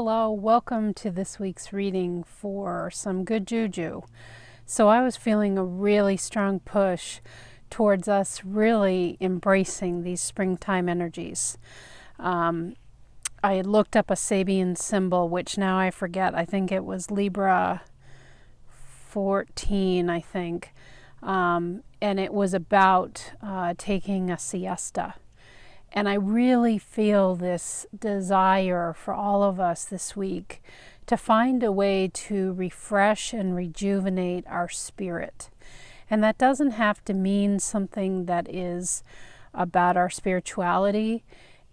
Hello, welcome to this week's reading for some good juju. So I was feeling a really strong push towards us really embracing these springtime energies. I had looked up a Sabian symbol, which now I forget. I think it was Libra 14, I think. And it was about taking a siesta. And I really feel this desire for all of us this week to find a way to refresh and rejuvenate our spirit. And that doesn't have to mean something that is about our spirituality.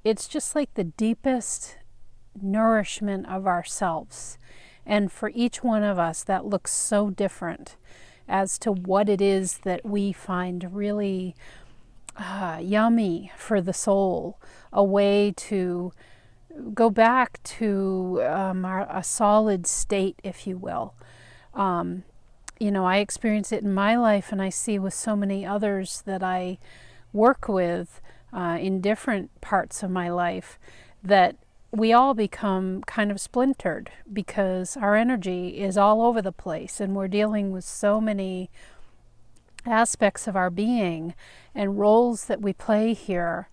It's just like the deepest nourishment of ourselves. And for each one of us, that looks so different as to what it is that we find really yummy for the soul, a way to go back to a solid state, if you will. I experience it in my life, and I see with so many others that I work with in different parts of my life, that we all become kind of splintered because our energy is all over the place, and we're dealing with so many aspects of our being and roles that we play here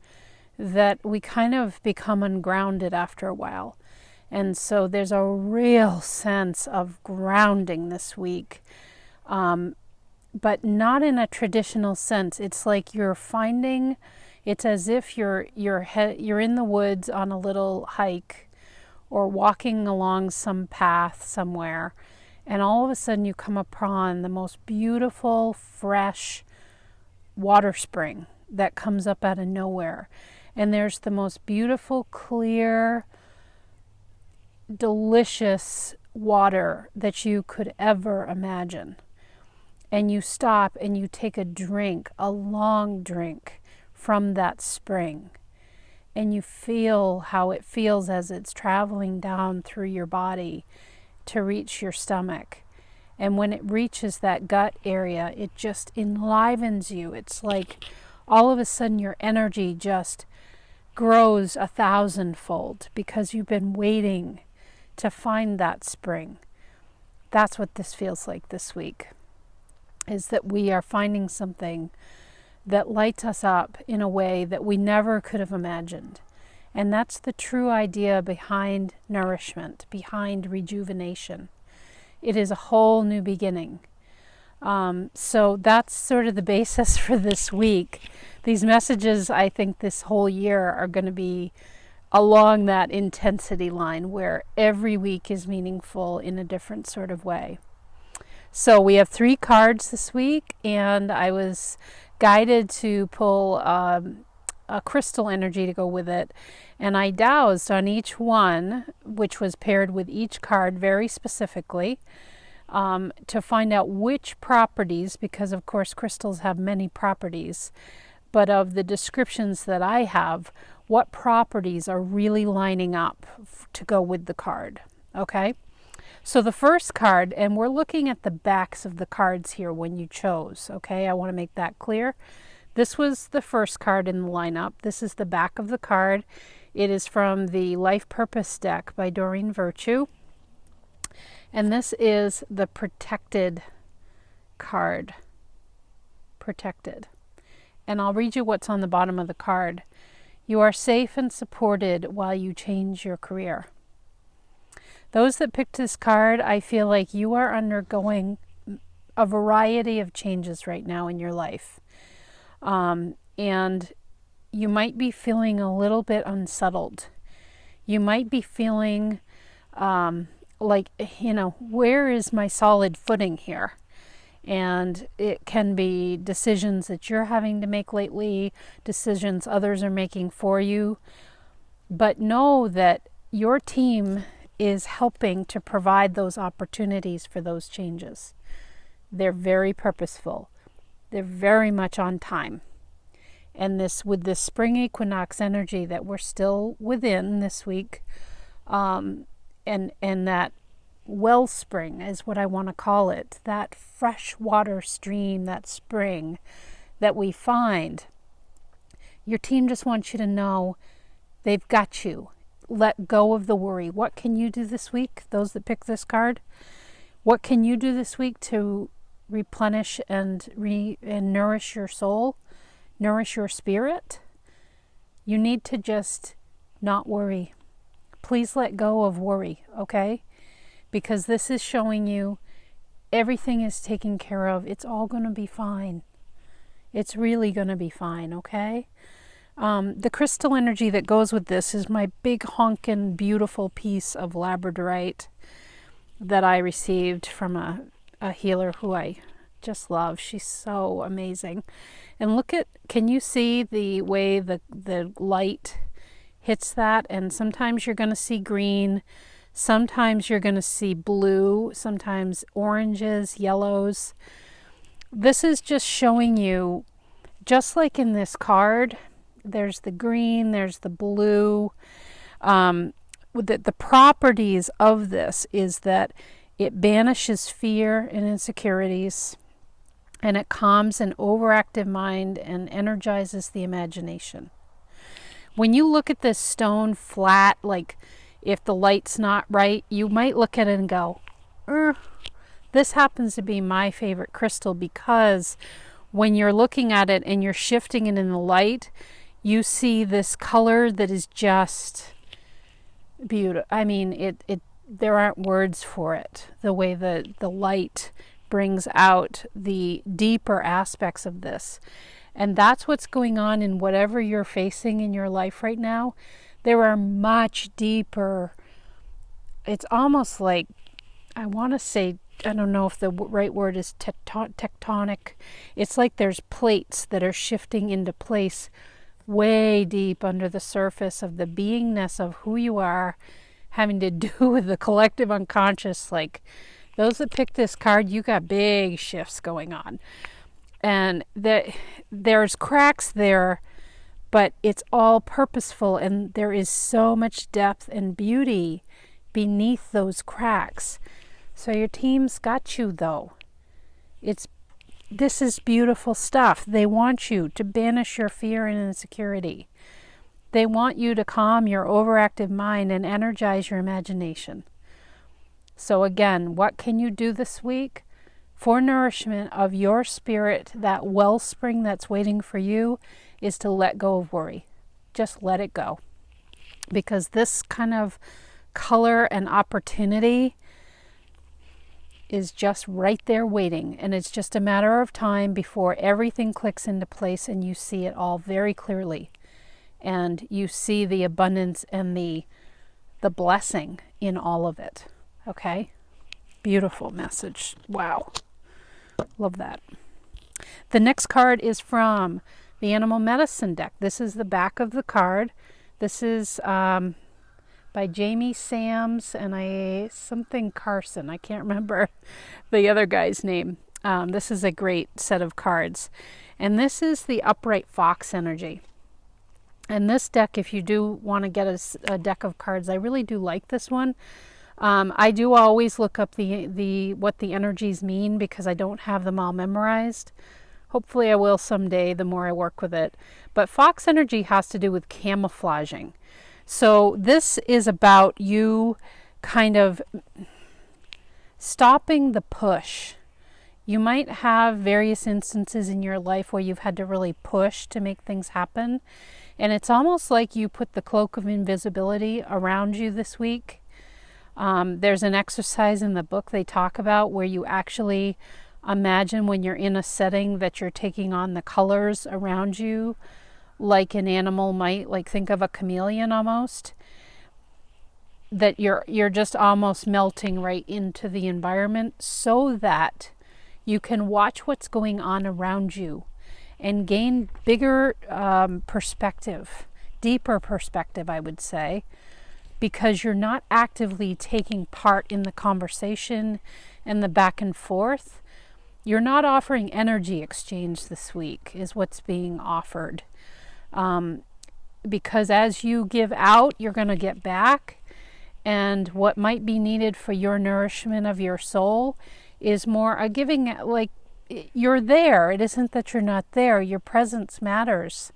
that we kind of become ungrounded after a while. And so there's a real sense of grounding this week, but not in a traditional sense. It's like it's as if you're in the woods on a little hike or walking along some path somewhere, and all of a sudden you come upon the most beautiful, fresh water spring that comes up out of nowhere. And there's the most beautiful, clear, delicious water that you could ever imagine. And you stop and you take a drink, a long drink from that spring. And you feel how it feels as it's traveling down through your body to reach your stomach. And when it reaches that gut area, it just enlivens you. It's like all of a sudden your energy just grows 1,000-fold because you've been waiting to find that spring. That's what this feels like this week, is that we are finding something that lights us up in a way that we never could have imagined. And that's the true idea behind nourishment, behind rejuvenation. It is a whole new beginning. So that's sort of the basis for this week. These messages, I think, this whole year are going to be along that intensity line where every week is meaningful in a different sort of way. So we have 3 cards this week, and I was guided to pull a crystal energy to go with it, and I dowsed on each one, which was paired with each card very specifically, to find out which properties, because of course crystals have many properties, but of the descriptions that I have, what properties are really lining up to go with the card. Okay, so the first card, and we're looking at the backs of the cards here when you chose, okay, I want to make that clear. This was the first card in the lineup. This is the back of the card. It is from the Life Purpose deck by Doreen Virtue. And this is the Protected card. Protected. And I'll read you what's on the bottom of the card. You are safe and supported while you change your career. Those that picked this card, I feel like you are undergoing a variety of changes right now in your life. And you might be feeling a little bit unsettled. You might be feeling like, where is my solid footing here? And it can be decisions that you're having to make lately, decisions others are making for you. But know that your team is helping to provide those opportunities for those changes. They're very purposeful. They're very much on time. And with this spring equinox energy that we're still within this week, and that wellspring is what I want to call it, that fresh water stream, that spring that we find, your team just wants you to know they've got you. let go of the worry. What can you do this week? Those that pick this card, what can you do this week to replenish and nourish your soul, nourish your spirit? You need to just not worry. Please let go of worry, okay? Because this is showing you everything is taken care of. It's all going to be fine. It's really going to be fine, okay? The crystal energy that goes with this is my big honkin' beautiful piece of labradorite that I received from a healer who I just love. She's so amazing. And look at, can you see the way the light hits that? And sometimes you're going to see green, sometimes you're going to see blue, sometimes oranges, yellows. This is just showing you, just like in this card, there's the green, there's the blue. The properties of this is that it banishes fear and insecurities, and it calms an overactive mind and energizes the imagination. When you look at this stone flat, like if the light's not right, you might look at it and go, this happens to be my favorite crystal, because when you're looking at it and you're shifting it in the light, you see this color that is just beautiful. I mean, there aren't words for it. The way the light brings out the deeper aspects of this. And that's what's going on in whatever you're facing in your life right now. There are much deeper, it's almost like, I want to say, I don't know if the right word is tectonic. It's like there's plates that are shifting into place way deep under the surface of the beingness of who you are, having to do with the collective unconscious. Like those that pick this card, you got big shifts going on. And there's cracks there, but it's all purposeful, and there is so much depth and beauty beneath those cracks. So your team's got you, though. This is beautiful stuff. They want you to banish your fear and insecurity. They want you to calm your overactive mind and energize your imagination. So again, what can you do this week for nourishment of your spirit? That wellspring that's waiting for you is to let go of worry. Just let it go. Because this kind of color and opportunity is just right there waiting, and it's just a matter of time before everything clicks into place and you see it all very clearly, and you see the abundance and the blessing in all of it. Okay, beautiful message. Wow, love that. The next card is from the Animal Medicine deck. This is the back of the card. This is by Jamie Sams and something Carson. I can't remember the other guy's name. This is a great set of cards. And this is the upright fox energy. And this deck, if you do want to get a deck of cards, I really do like this one. I do always look up what the energies mean, because I don't have them all memorized. Hopefully I will someday, the more I work with it. But fox energy has to do with camouflaging. So this is about you kind of stopping the push. You might have various instances in your life where you've had to really push to make things happen. And it's almost like you put the cloak of invisibility around you this week. There's an exercise in the book they talk about where you actually imagine when you're in a setting that you're taking on the colors around you, like an animal might, like think of a chameleon almost, that you're just almost melting right into the environment, so that you can watch what's going on around you and gain bigger perspective, deeper perspective, I would say, because you're not actively taking part in the conversation and the back and forth. You're not offering energy exchange this week, is what's being offered. Because as you give out, you're going to get back. And what might be needed for your nourishment of your soul is more a giving, like you're there. It isn't that you're not there. Your presence matters.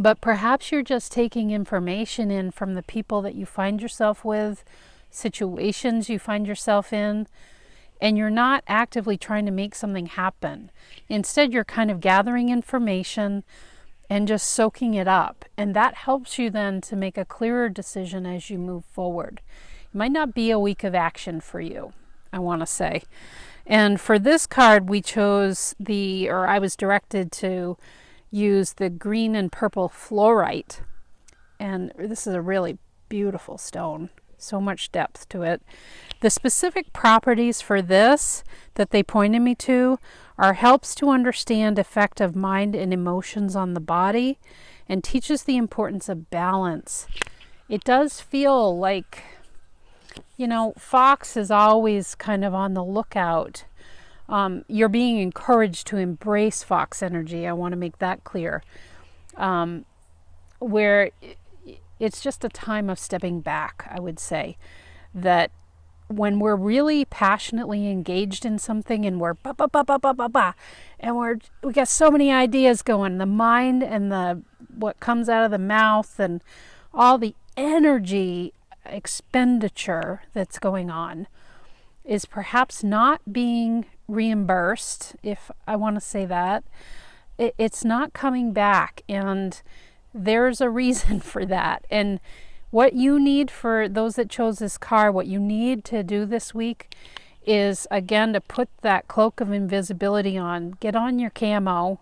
But perhaps you're just taking information in from the people that you find yourself with, situations you find yourself in, and you're not actively trying to make something happen. Instead, you're kind of gathering information and just soaking it up. And that helps you then to make a clearer decision as you move forward. It might not be a week of action for you, I want to say. And for this card, we chose I was directed to use the green and purple fluorite. And this is a really beautiful stone. So much depth to it. The specific properties for this that they pointed me to are helps to understand effect of mind and emotions on the body and teaches the importance of balance. It does feel like, Fox is always kind of on the lookout. You're being encouraged to embrace Fox energy. I want to make that clear. Where it's just a time of stepping back, I would say. That when we're really passionately engaged in something and we're and we got so many ideas going, the mind and what comes out of the mouth and all the energy expenditure that's going on is perhaps not being reimbursed, if I want to say that. It's not coming back, and there's a reason for that. And what you need, for those that chose this card, what you need to do this week is, again, to put that cloak of invisibility on. Get on your camo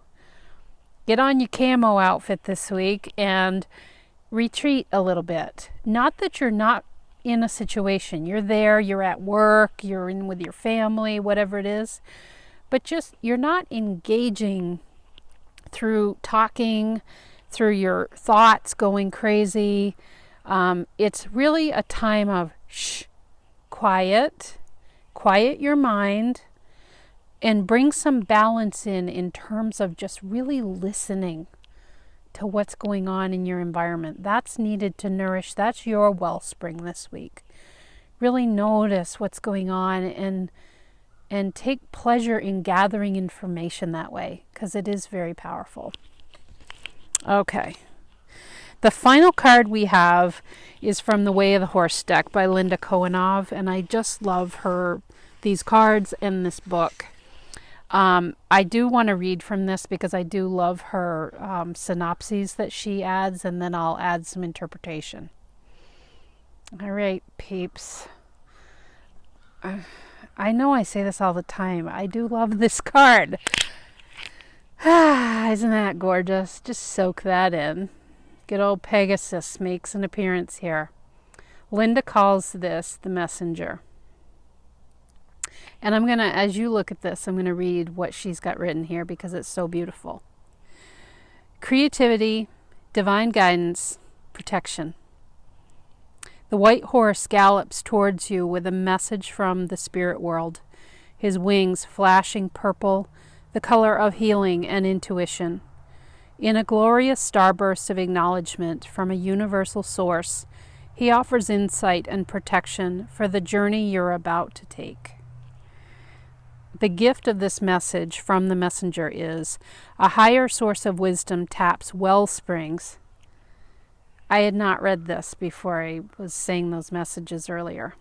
outfit this week and retreat a little bit. Not that you're not in a situation. You're there, you're at work, you're in with your family, whatever it is. But just, you're not engaging through talking, through your thoughts going crazy. It's really a time of quiet your mind, and bring some balance in terms of just really listening to what's going on in your environment. That's needed to nourish. That's your wellspring this week. Really notice what's going on and take pleasure in gathering information that way, because it is very powerful. Okay. The final card we have is from The Way of the Horse deck by Linda Kohanov, and I just love these cards and this book. I do want to read from this because I do love her synopses that she adds, and then I'll add some interpretation. All right, peeps. I know I say this all the time. I do love this card. Isn't that gorgeous? Just soak that in. Good old Pegasus makes an appearance here. Linda calls this the messenger. And I'm going to, as you look at this, I'm going to read what she's got written here because it's so beautiful. Creativity, divine guidance, protection. The white horse gallops towards you with a message from the spirit world, his wings flashing purple, the color of healing and intuition. In a glorious starburst of acknowledgement from a universal source, he offers insight and protection for the journey you're about to take. The gift of this message from the messenger is a higher source of wisdom taps well springs. I had not read this before I was saying those messages earlier.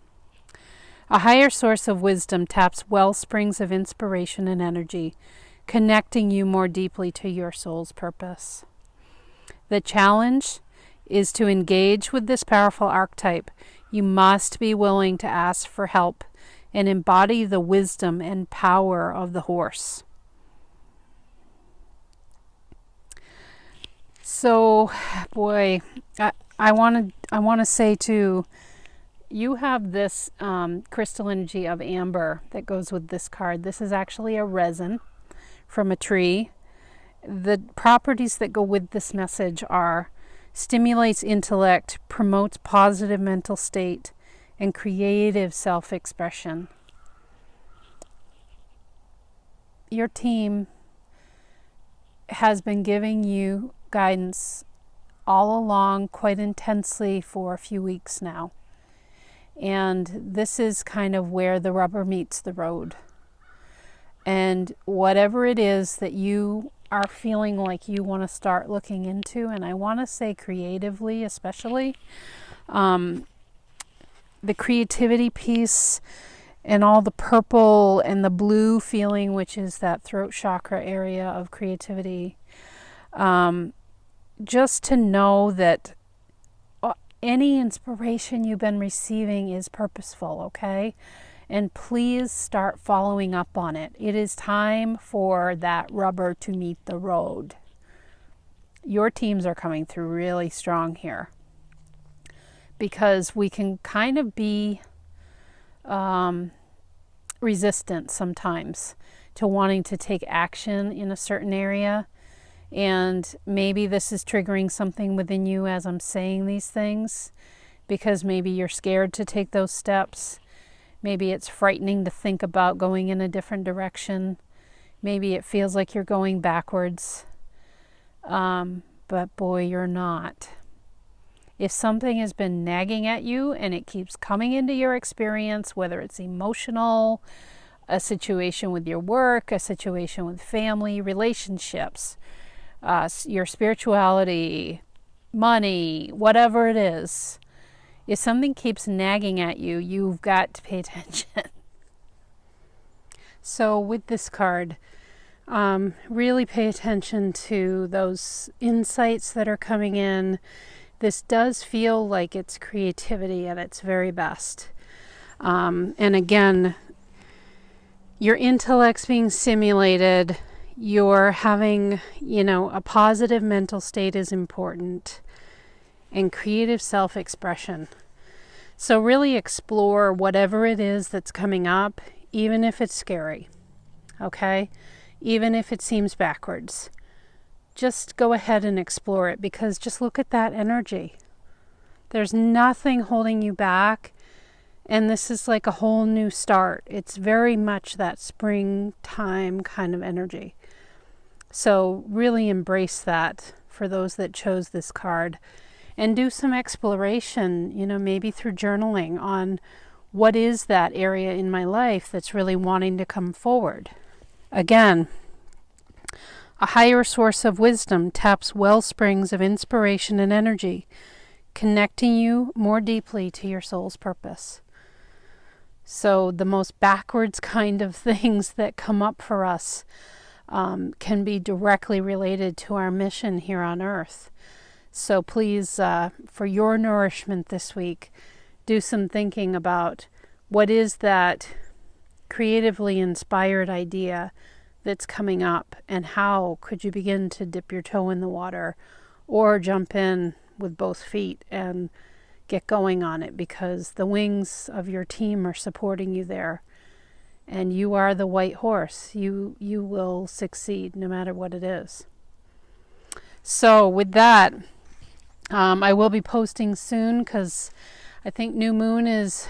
A higher source of wisdom taps well springs of inspiration and energy, connecting you more deeply to your soul's purpose. The challenge is to engage with this powerful archetype. You must be willing to ask for help and embody the wisdom and power of the horse. So, boy, I want to say too, you have this crystal energy of amber that goes with this card. This is actually a resin from a tree. The properties that go with this message are stimulates intellect, promotes positive mental state, and creative self-expression. Your team has been giving you guidance all along quite intensely for a few weeks now. And this is kind of where the rubber meets the road. And whatever it is that you are feeling like you want to start looking into, and I want to say creatively especially. The creativity piece and all the purple and the blue feeling, which is that throat chakra area of creativity. Just to know that any inspiration you've been receiving is purposeful, okay? And please start following up on it. It is time for that rubber to meet the road. Your teams are coming through really strong here, because we can kind of be resistant sometimes to wanting to take action in a certain area. And maybe this is triggering something within you as I'm saying these things, because maybe you're scared to take those steps. Maybe it's frightening to think about going in a different direction. Maybe it feels like you're going backwards. But boy, you're not. If something has been nagging at you and it keeps coming into your experience, whether it's emotional, a situation with your work, a situation with family, relationships, your spirituality, money, whatever it is, if something keeps nagging at you, you've got to pay attention. So with this card, really pay attention to those insights that are coming in. This does feel like it's creativity at its very best. And again, your intellect's being stimulated. You're having, a positive mental state is important, and creative self-expression. So really explore whatever it is that's coming up, even if it's scary, okay? Even if it seems backwards. Just go ahead and explore it, because just look at that energy. There's nothing holding you back, and this is like a whole new start. It's very much that springtime kind of energy. So really embrace that for those that chose this card, and do some exploration, maybe through journaling on what is that area in my life that's really wanting to come forward. Again, a higher source of wisdom taps well springs of inspiration and energy, connecting you more deeply to your soul's purpose. So the most backwards kind of things that come up for us can be directly related to our mission here on Earth. So please, for your nourishment this week, do some thinking about what is that creatively inspired idea that's coming up, and how could you begin to dip your toe in the water or jump in with both feet and get going on it, because the wings of your team are supporting you there. And you are the white horse. You will succeed no matter what it is. So with that, I will be posting soon, because I think new moon is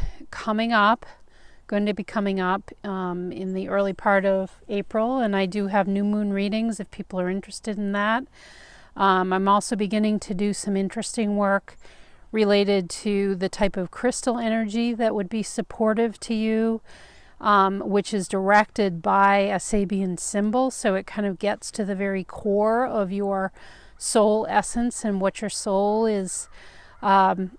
going to be coming up in the early part of April. And I do have new moon readings if people are interested in that. I'm also beginning to do some interesting work related to the type of crystal energy that would be supportive to you, which is directed by a Sabian symbol. So it kind of gets to the very core of your soul essence and what your soul is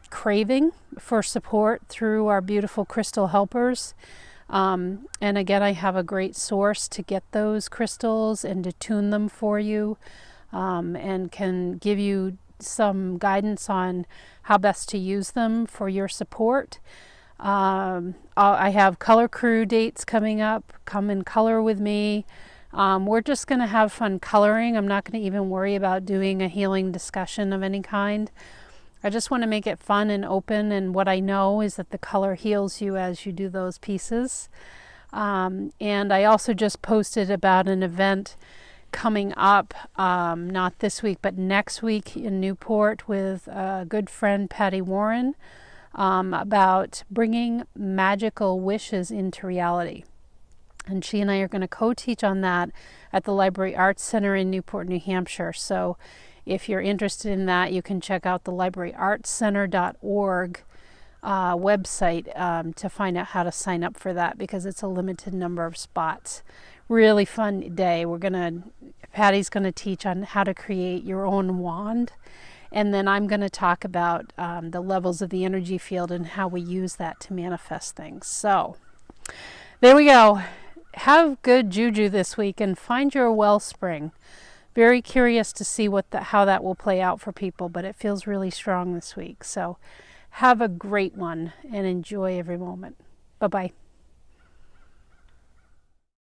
craving for support through our beautiful crystal helpers. And again, I have a great source to get those crystals and to tune them for you, and can give you some guidance on how best to use them for your support. I have color crew dates coming up. Come and color with me. We're just going to have fun coloring. I'm not going to even worry about doing a healing discussion of any kind. I just want to make it fun and open, and what I know is that the color heals you as you do those pieces. And I also just posted about an event coming up, not this week, but next week in Newport with a good friend, Patty Warren, about bringing magical wishes into reality. And she and I are going to co-teach on that at the Library Arts Center in Newport, New Hampshire. So if you're interested in that, you can check out the libraryartscenter.org website to find out how to sign up for that, because it's a limited number of spots. Really fun day. Patty's gonna teach on how to create your own wand, and then I'm gonna talk about the levels of the energy field and how we use that to manifest things. So there we go. Have good juju this week and find your wellspring. Very curious to see how that will play out for people, but it feels really strong this week. So have a great one and enjoy every moment. Bye-bye.